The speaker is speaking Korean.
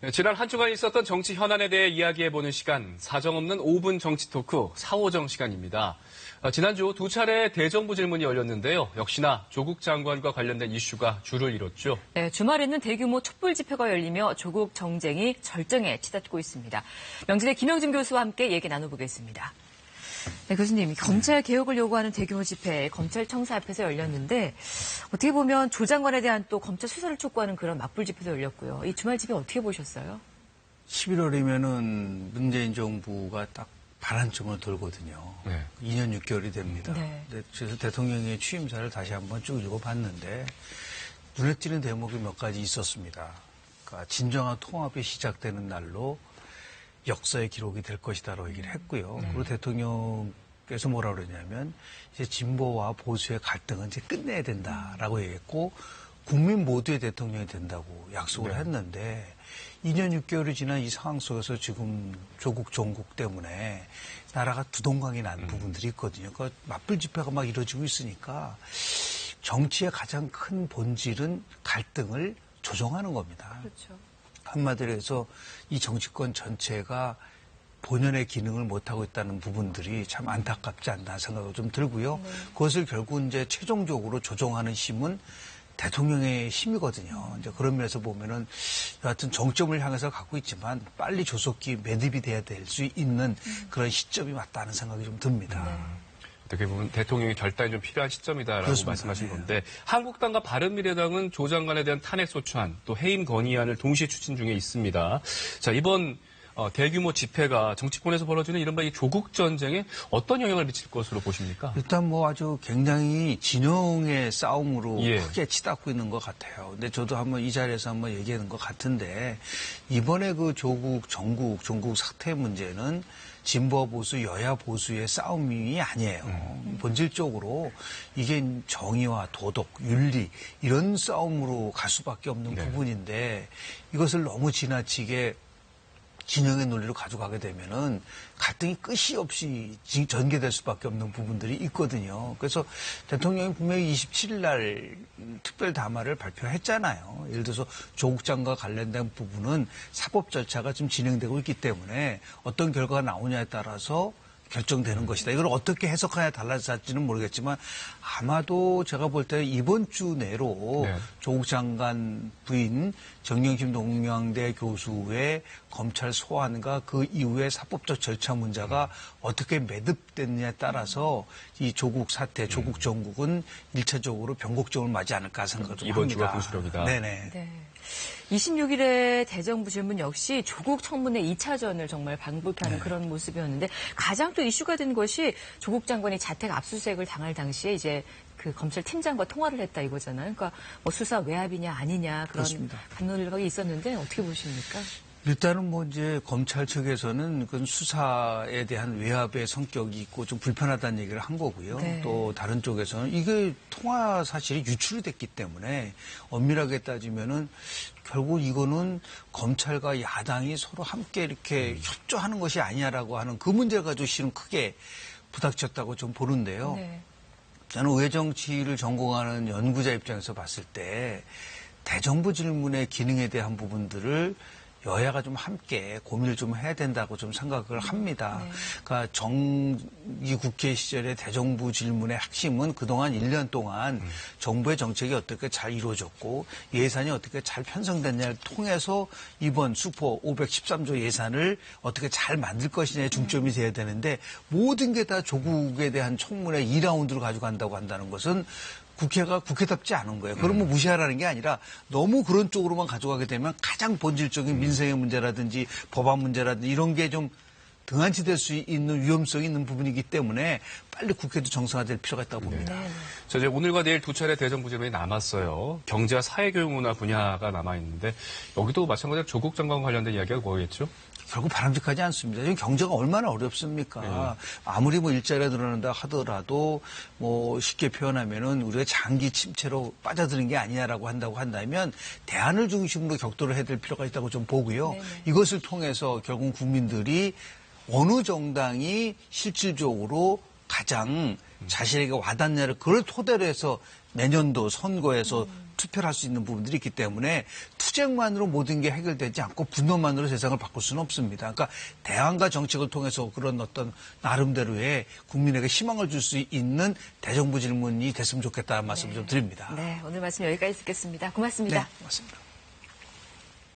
네, 지난 한 주간 있었던 정치 현안에 대해 이야기해보는 시간, 사정없는 5분 정치 토크, 사오정 시간입니다. 지난주 두 차례 대정부 질문이 열렸는데요. 역시나 조국 장관과 관련된 이슈가 줄을 이뤘죠. 네, 주말에는 대규모 촛불 집회가 열리며 조국 정쟁이 절정에 치닫고 있습니다. 명진의 김영진 교수와 함께 얘기 나눠보겠습니다. 네, 교수님, 검찰 개혁을 요구하는 대규모 집회, 검찰청사 앞에서 열렸는데 어떻게 보면 조 장관에 대한 또 검찰 수사를 촉구하는 그런 맞불 집회도 열렸고요. 이 주말 집회 어떻게 보셨어요? 11월이면은 문재인 정부가 딱 반환점을 돌거든요. 네. 2년 6개월이 됩니다. 네. 그래서 대통령의 취임사를 다시 한번 쭉 읽어봤는데 눈에 띄는 대목이 몇 가지 있었습니다. 그러니까 진정한 통합이 시작되는 날로 역사의 기록이 될 것이다라고 얘기를 했고요. 그리고 대통령께서 뭐라 그러냐면 이제 진보와 보수의 갈등은 이제 끝내야 된다라고 얘기했고 국민 모두의 대통령이 된다고 약속을 했는데 2년 6개월이 지난 이 상황 속에서 지금 조국 종국 때문에 나라가 두동강이 난 부분들이 있거든요. 그러니까 맞불 집회가 막 이루어지고 있으니까 정치의 가장 큰 본질은 갈등을 조정하는 겁니다. 그렇죠. 한마디로 해서 이 정치권 전체가 본연의 기능을 못하고 있다는 부분들이 참 안타깝지 않나 생각이 좀 들고요. 그것을 결국 이제 최종적으로 조정하는 힘은 대통령의 힘이거든요. 이제 그런 면에서 보면은 여하튼 정점을 향해서 가고 있지만 빨리 조속히 매듭이 돼야 될 수 있는 그런 시점이 맞다는 생각이 좀 듭니다. 어떻게 보면 대통령의 결단이 좀 필요한 시점이다라고 그렇습니다. 말씀하신 건데 한국당과 바른미래당은 조 장관에 대한 탄핵소추안 또 해임 건의안을 동시에 추진 중에 있습니다. 자, 이번 대규모 집회가 정치권에서 벌어지는 이른바 이 조국 전쟁에 어떤 영향을 미칠 것으로 보십니까? 일단 뭐 아주 굉장히 진영의 싸움으로 크게 치닫고 있는 것 같아요. 근데 저도 한번 이 자리에서 한번 얘기하는 것 같은데 이번에 그 조국 종국 사태 문제는 진보 보수, 여야 보수의 싸움이 아니에요. 본질적으로 이게 정의와 도덕, 윤리 이런 싸움으로 갈 수밖에 없는 부분인데 이것을 너무 지나치게 진영의 논리로 가져가게 되면은 갈등이 끝이 없이 전개될 수밖에 없는 부분들이 있거든요. 그래서 대통령이 분명히 27일 날 특별 담화를 발표했잖아요. 예를 들어서 조국 장관과 관련된 부분은 사법 절차가 좀 진행되고 있기 때문에 어떤 결과가 나오냐에 따라서 결정되는 것이다. 이걸 어떻게 해석하냐에 달라질지는 모르겠지만 아마도 제가 볼 때 이번 주 내로 조국 장관 부인 정영심 동양대 교수의 검찰 소환과 그 이후의 사법적 절차 문제가 어떻게 매듭됐느냐에 따라서 이 조국 사태, 조국 정국은 1차적으로 변곡점을 맞지 않을까 생각을 좀 이번 합니다. 주가 분수령이다. 네네. 네. 26일에 대정부 질문 역시 조국 청문회 2차전을 정말 방불케 하는 그런 모습이었는데 가장 또 이슈가 된 것이 조국 장관이 자택 압수수색을 당할 당시에 이제 그 검찰 팀장과 통화를 했다 이거잖아요. 그러니까 뭐 수사 외압이냐 아니냐 그런 감론을박이 있었는데 어떻게 보십니까? 일단은 뭐 이제 검찰 측에서는 그 수사에 대한 외압의 성격이 있고 좀 불편하다는 얘기를 한 거고요. 또 다른 쪽에서는 이게 통화 사실이 유출이 됐기 때문에 엄밀하게 따지면은 결국 이거는 검찰과 야당이 서로 함께 이렇게 협조하는 것이 아니냐라고 하는 그 문제를 가지고 실은 크게 부닥쳤다고 좀 보는데요. 저는 의회정치를 전공하는 연구자 입장에서 봤을 때 대정부 질문의 기능에 대한 부분들을 여야가 좀 함께 고민을 좀 해야 된다고 좀 생각을 합니다. 그러니까 정기 국회 시절의 대정부 질문의 핵심은 그동안 1년 동안 정부의 정책이 어떻게 잘 이루어졌고 예산이 어떻게 잘 편성됐냐를 통해서 이번 슈퍼 513조 예산을 어떻게 잘 만들 것이냐에 중점이 돼야 되는데 모든 게 다 조국에 대한 청문회 2라운드로 가져간다고 한다는 것은 국회가 국회답지 않은 거예요. 그러면 무시하라는 게 아니라 너무 그런 쪽으로만 가져가게 되면 가장 본질적인 민생의 문제라든지 법안 문제라든지 이런 게 좀 등한시될 수 있는 위험성이 있는 부분이기 때문에 빨리 국회도 정상화될 필요가 있다고 봅니다. 자, 이제 오늘과 내일 두 차례 대정부 질문이 남았어요. 경제와 사회교육문화 분야가 남아있는데 여기도 마찬가지로 조국 장관 관련된 이야기가 뭐겠죠? 결국 바람직하지 않습니다. 지금 경제가 얼마나 어렵습니까? 아무리 뭐 일자리가 늘어난다 하더라도 뭐 쉽게 표현하면은 우리가 장기 침체로 빠져드는 게 아니냐라고 한다면 대안을 중심으로 격돌을 해야 될 필요가 있다고 좀 보고요. 이것을 통해서 결국 국민들이 어느 정당이 실질적으로 가장 자신에게 와닿냐를 그걸 토대로 해서 내년도 선거에서 투표를 할 수 있는 부분들이 있기 때문에 투쟁만으로 모든 게 해결되지 않고 분노만으로 세상을 바꿀 수는 없습니다. 그러니까 대안과 정책을 통해서 그런 어떤 나름대로의 국민에게 희망을 줄 수 있는 대정부 질문이 됐으면 좋겠다는 말씀을 좀 드립니다. 네, 오늘 말씀 여기까지 듣겠습니다. 고맙습니다. 네, 고맙습니다.